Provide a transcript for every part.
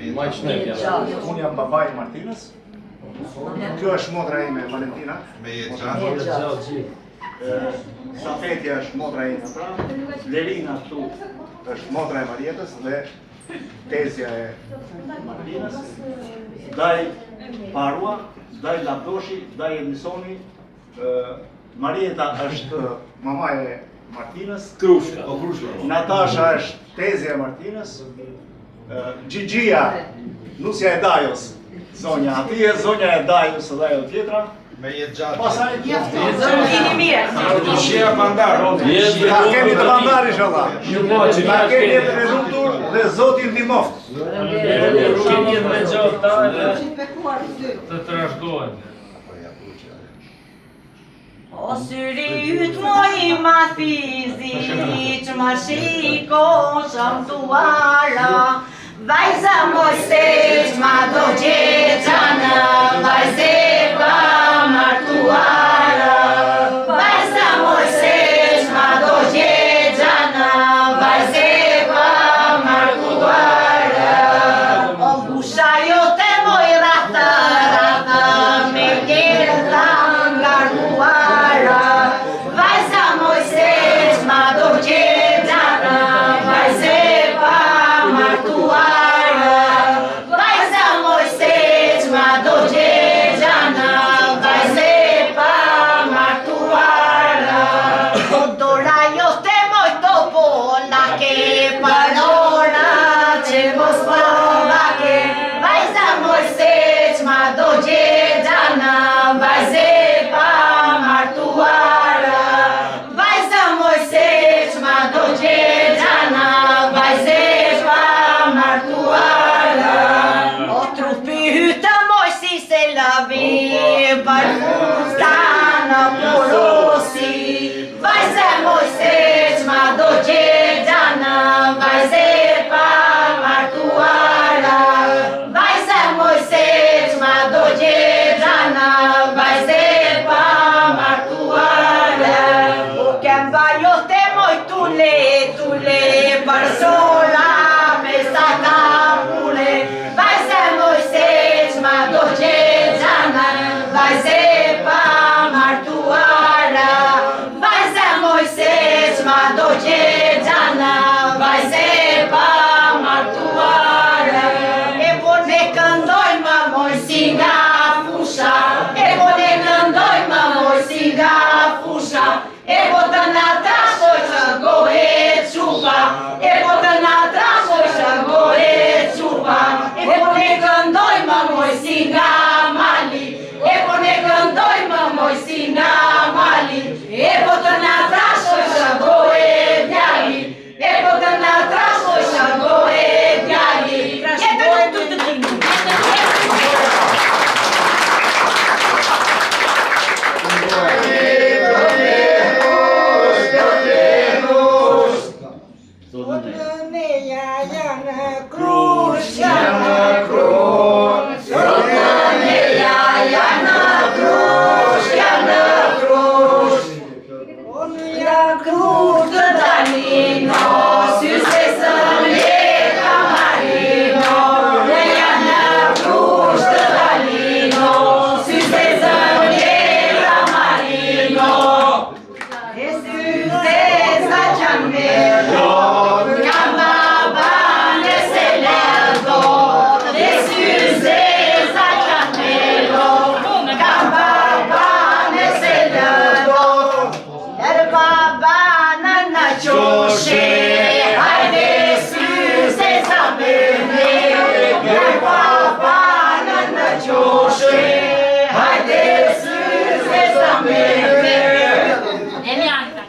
Unë jam babai i Martinës. Kjo është motra ime Valentina. Safetja është motra ime. Lerina këtu është motra e Marietës dhe Tezja e Martinës. Daj Parua, Daj Labdoshi, Daj Edisoni. Marieta është mama e Martinës. Natasha është Tezja e Martinës. Gjigjia, nusja e Dajos, zonja ati e zonja e Dajos dhe ajo tjetra. Me jetë gjatë. Pasaj Jeni mirë. Shia bandar. Ta kemi të bandar inshallah. Ta kemi të rezultur dhe Zotin ndihmoft. Kemi me gjatë të trashgohen. O syri yt moj ma fizi, që ma shiko shëm tuara. Vajza moj se që ma do gjeqanë, vajze pa martuara. Vajza moj se që ma do gjeqanë, vajze pa martuara. O busha jote moj rata, rata me kjerë ta ngarkuara. Vajza moj se që ma do gjeqanë, vajze pa martuara. për fusta në porosi. Vajze Mojseq ma do gjegjana, vajze pa martuara. Vajze Mojseq ma do gjegjana, vajze pa martuara. U kem bajote moj tule, tule për sola me sa kapule. Vajze Mojseq ma do gjegjana, vajze pa martuara. Vajze Mojseq ma do gjegjana, vajze pa martuara. E po ne këndoj më moj si nga fusha, e po ne këndoj më moj si nga fusha. E po të na trashoj që gohet qupa, e po të na trashoj që gohet qupa. E po ne këndoj më moj si nga mali, e po ne këndoj më moj si nga mali. E po të na trashoj që gohet djali, e po të na trashoj që gohet djali.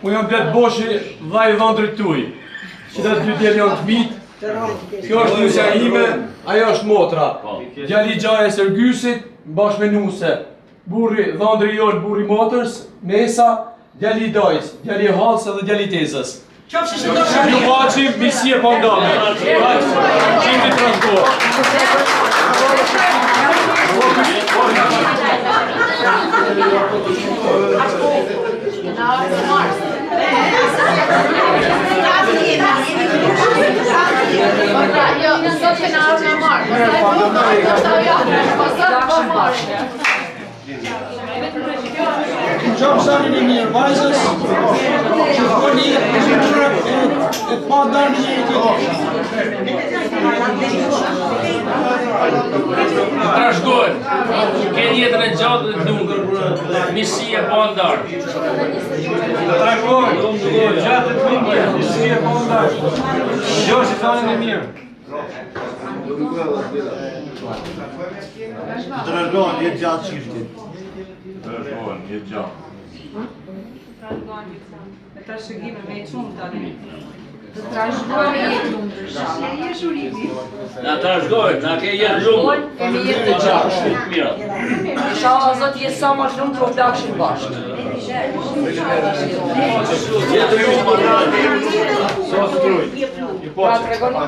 Unë jam Blet Boshi, vaj Vandrit tuj. Që dhe dy djeli janë të mitë. Kjo është nusja ime, ajo është motra. Djali Gjaja e Sërgysit, bashkë me nuse. Burri Vandri Jol, burri moters, Mesa, djali Dajs, djali Halsë dhe djali Tezës. Ju paqim, misie pa ndame. Qindi transport. Gjohë zanin e mirë, vajzës, që foni e pa darmi një Trashgojnë, kënë jetën e gjatë dhe duke, misie pa ndarë. Trashgojnë, gjatë të duke, misie pa ndarë. Gjohë që zanin e mirë. Të rërgojnë, jetë gjatë qiftit. Trashgojnë, jetë gjatë. Me trashëgime me i qumë tani. Të trashëgojnë jetë lumë ndryshamë. Na trashgojnë, na ke jetë lumë. E me jetë të gjatë. Inshallah Zot jetë sa më shumë të flakshim bashkë. Jetë lumë. Sa të trujt. Pra të regoni pa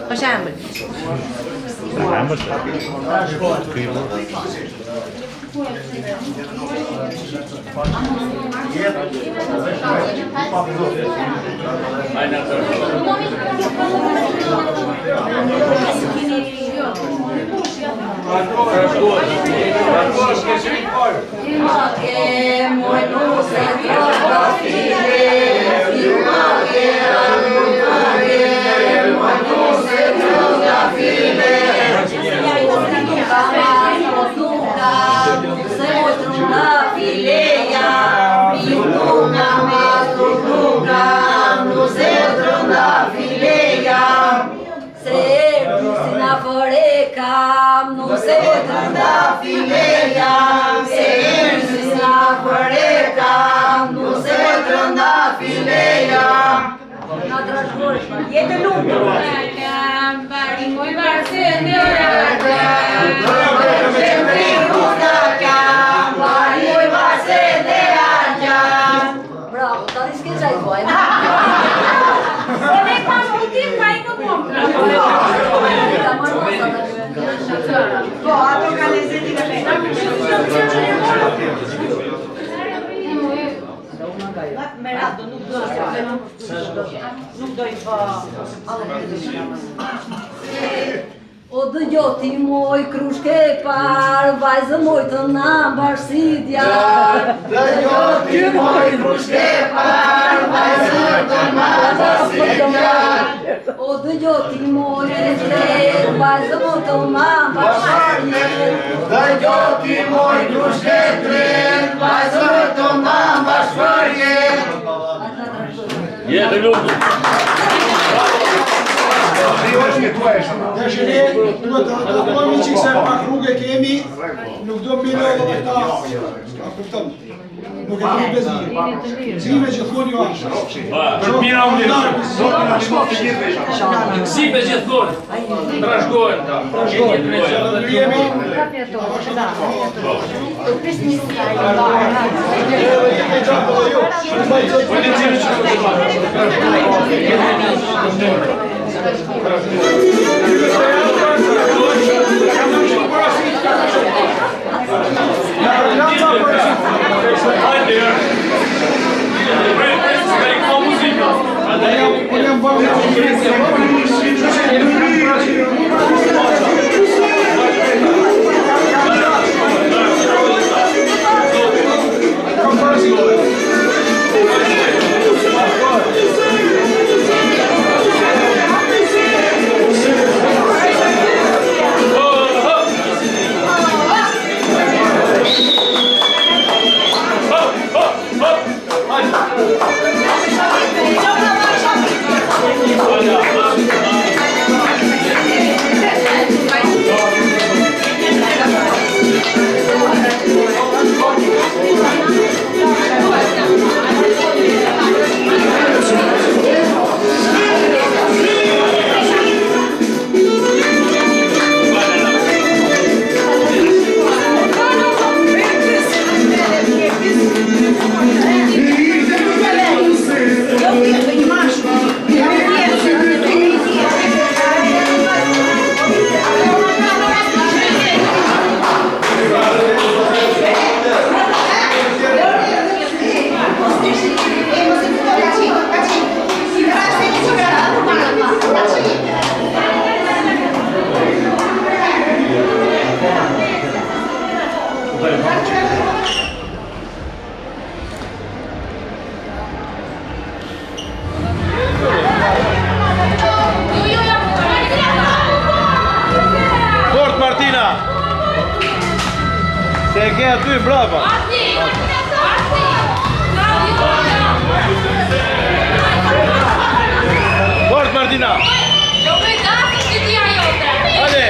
Për shembull. Fileja, të lutur. Barimoj varse në Bravo, ta di che sei poi. Se ne pa ultim pa i këpom. Po, ato ka lezetin e Merado, nuk do i bë. O dëgjoti moj krushke par, vajzë moj të na mbarësidja. Dëgjoti moj krushke par, vajzë të na mbarësidja. O dëgjoti moj krushke, vajzë moj të na mbarësidja. Dëgjoti moj krushke tret, vajzë të na mbarësidja. Jetë lutur. Dashëri, duhet të adaptojmë që se pak rrugë kemi, nuk do bino dhe ta, a kuptëm, nuk e të një bezirë. Zime që thoni ju ashtë. Për mira u lirë. Zime që thoni. Trashgojnë ta. Se e ke aty brava. Fort Martina. Hajde.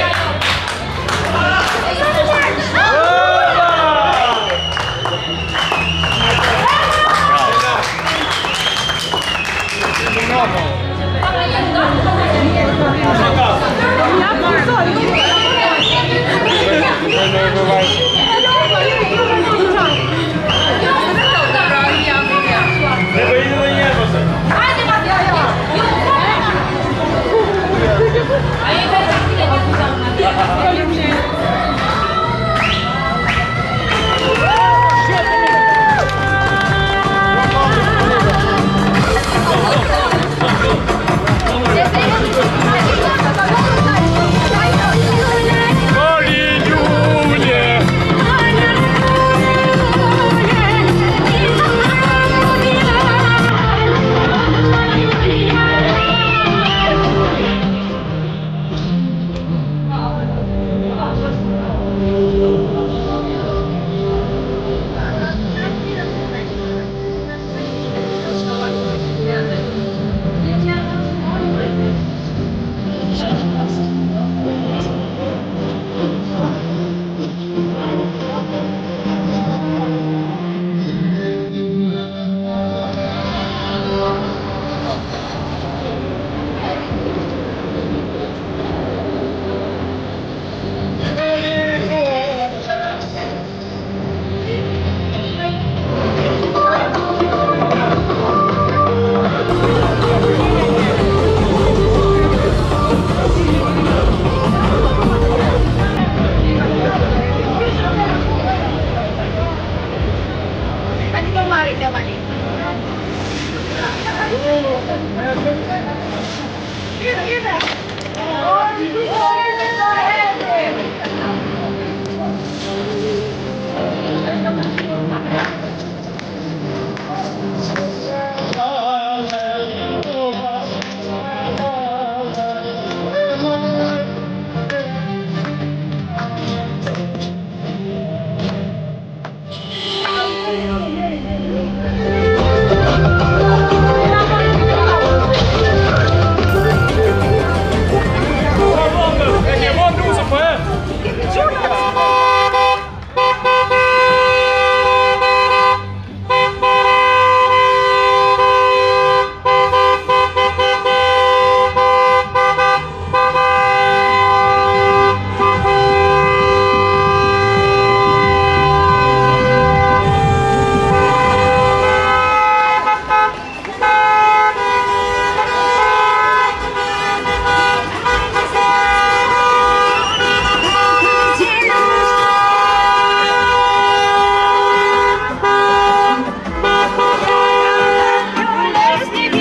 Vieni, vieni!